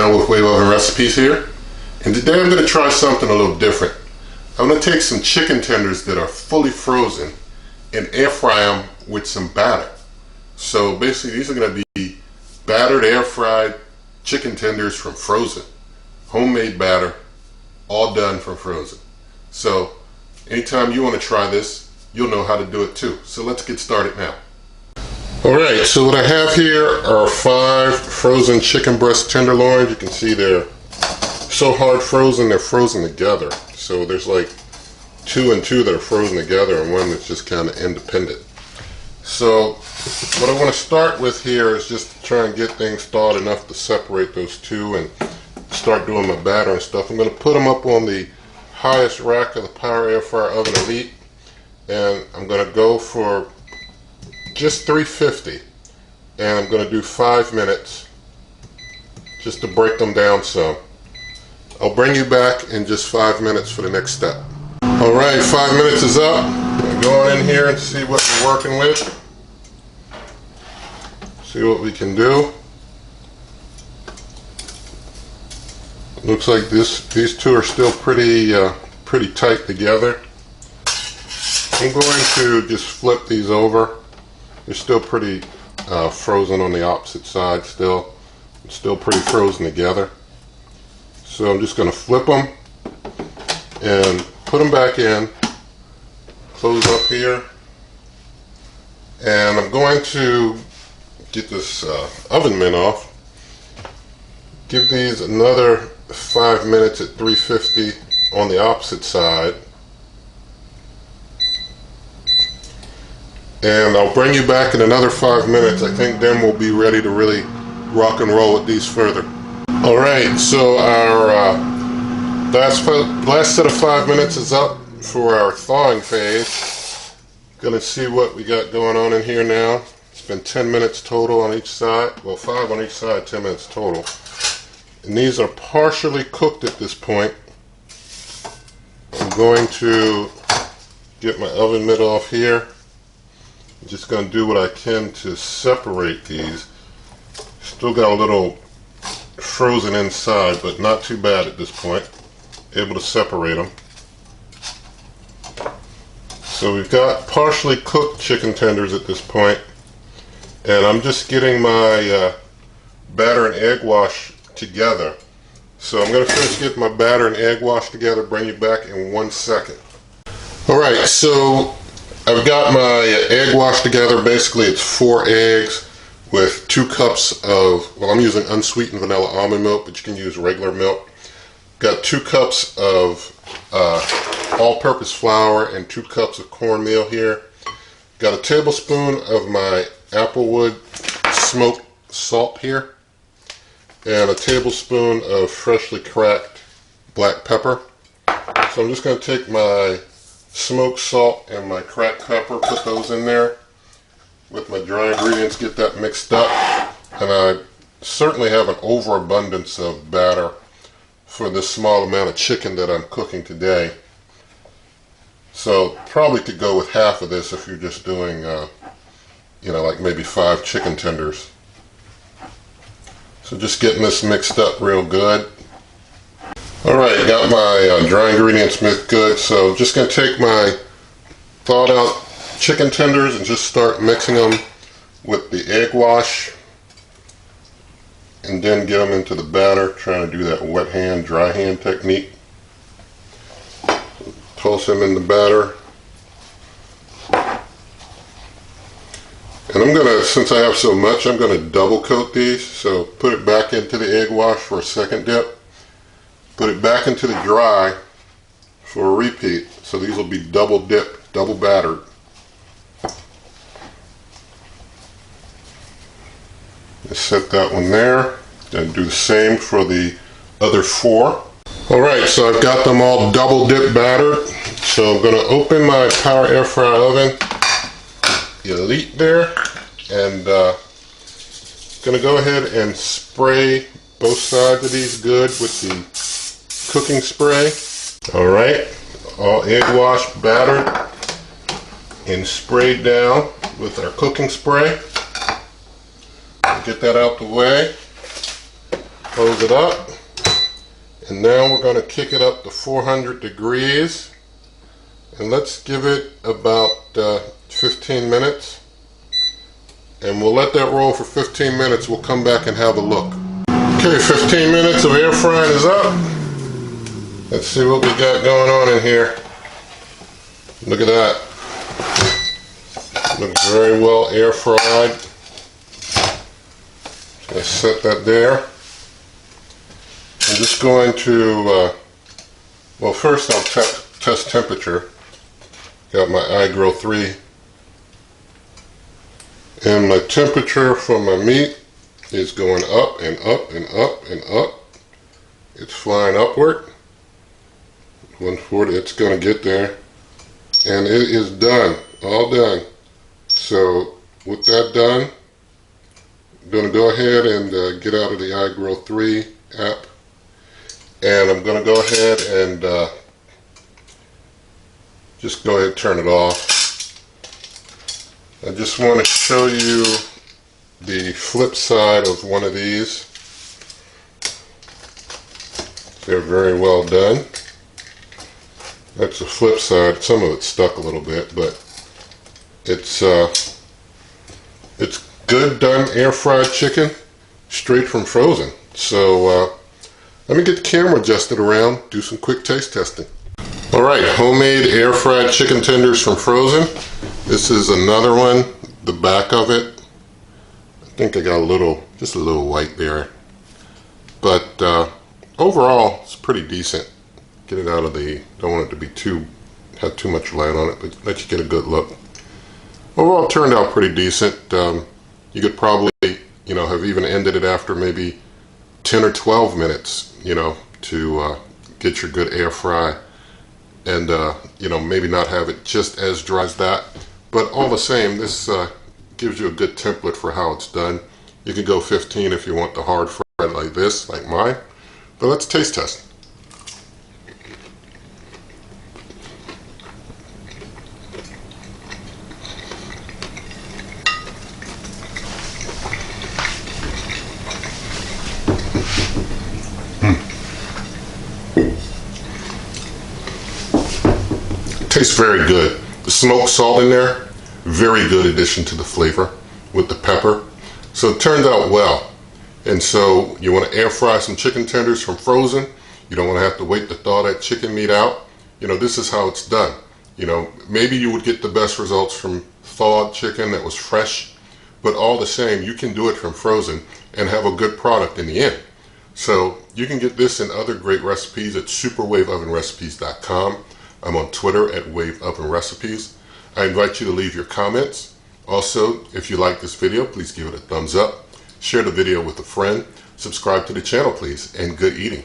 NuWave Oven recipes here, and today I'm going to try something a little different. I'm going to take some chicken tenders that are fully frozen and air fry them with some batter. So basically these are going to be battered air fried chicken tenders from frozen. Homemade batter, all done from frozen. So anytime you want to try this, you'll know how to do it too. So let's get started now. Alright, so what I have here are 5 frozen chicken breast tenderloins. You can see they're so hard frozen, they're frozen together. So there's like 2 and 2 that are frozen together and one that's just kind of independent. So what I want to start with here is just to try and get things thawed enough to separate those two and start doing my batter and stuff. I'm going to put them up on the highest rack of the Power Air Fryer Oven Elite, and I'm going to go for just 350, and I'm going to do 5 minutes just to break them down some. I'll bring you back in just 5 minutes for the next step. Alright, 5 minutes is up. I'm going to go on in here and see what we're working with. See what we can do. Looks like these two are still pretty tight together. I'm going to just flip these over. They're still pretty frozen on the opposite side still. It's still pretty frozen together. So I'm just going to flip them and put them back in. Close up here. And I'm going to get this oven mitt off. Give these another 5 minutes at 350 on the opposite side. And I'll bring you back in another 5 minutes. I think then we'll be ready to really rock and roll with these further. Alright, so our last set of 5 minutes is up for our thawing phase. Gonna see what we got going on in here now. It's been 10 minutes total on each side. Well, 5 on each side, 10 minutes total. And these are partially cooked at this point. I'm going to get my oven mitt off here. I'm just going to do what I can to separate these. Still got a little frozen inside, but not too bad at this point. Able to separate them. So we've got partially cooked chicken tenders at this point, and I'm just getting my batter and egg wash together. So I'm going to finish getting my batter and egg wash together, bring you back in 1 second. Alright, so I've got my egg wash together. Basically it's 4 eggs with 2 cups of, well, I'm using unsweetened vanilla almond milk, but you can use regular milk. Got 2 cups of all-purpose flour and 2 cups of cornmeal here. Got a tablespoon of my Applewood smoked salt here, and a tablespoon of freshly cracked black pepper. So I'm just going to take my smoked salt and my cracked pepper, put those in there with my dry ingredients, get that mixed up. And I certainly have an overabundance of batter for this small amount of chicken that I'm cooking today. So probably could go with half of this if you're just doing, you know, like maybe 5 chicken tenders. So just getting this mixed up real good. Alright, got my dry ingredients mixed good, so I'm just going to take my thawed out chicken tenders and just start mixing them with the egg wash, and then get them into the batter, trying to do that wet hand, dry hand technique. Toss them in the batter. And I'm going to, since I have so much, I'm going to double coat these. So put it back into the egg wash for a second dip. Put it back into the dry for a repeat. So these will be double dipped, double battered. Just set that one there. Then do the same for the other 4. Alright, so I've got them all double dip battered. So I'm going to open my Power Air Fryer Oven Elite there, and going to go ahead and spray both sides of these good with the cooking spray. Alright, all egg wash battered and sprayed down with our cooking spray. Get that out the way. Close it up. And now we're going to kick it up to 400 degrees. And let's give it about 15 minutes. And we'll let that roll for 15 minutes. We'll come back and have a look. Okay, 15 minutes of air frying is up. Let's see what we got going on in here. Look at that. Looks very well air fried. Let's set that there. I'm just going to, well, first I'll test temperature. Got my iGrill 3. And my temperature for my meat is going up and up and up and up. It's flying upward. 140, it's going to get there. And it is done, all done. So with that done, I'm going to go ahead and get out of the iGrill 3 app. And I'm going to go ahead and just go ahead and turn it off. I just want to show you the flip side of one of these. They're very well done. That's the flip side. Some of it's stuck a little bit, but it's good done air fried chicken straight from frozen. So let me get the camera adjusted around, do some quick taste testing. Alright, homemade air fried chicken tenders from frozen. This is another one, the back of it. I think I got just a little white there. But overall, it's pretty decent. Get it out of the, don't want it to have too much light on it, but let you get a good look. Overall, it turned out pretty decent. You could probably, have even ended it after maybe 10 or 12 minutes, to get your good air fry. And, maybe not have it just as dry as that. But all the same, this gives you a good template for how it's done. You can go 15 if you want the hard fry like this, like mine. But let's taste test. Tastes very good. The smoked salt in there, very good addition to the flavor with the pepper. So it turned out well. And so you want to air fry some chicken tenders from frozen. You don't want to have to wait to thaw that chicken meat out. This is how it's done. Maybe you would get the best results from thawed chicken that was fresh, but all the same, you can do it from frozen and have a good product in the end. So you can get this and other great recipes at superwaveovenrecipes.com. I'm on Twitter at Wave Oven Recipes. I invite you to leave your comments. Also, if you like this video, please give it a thumbs up. Share the video with a friend. Subscribe to the channel, please, and good eating.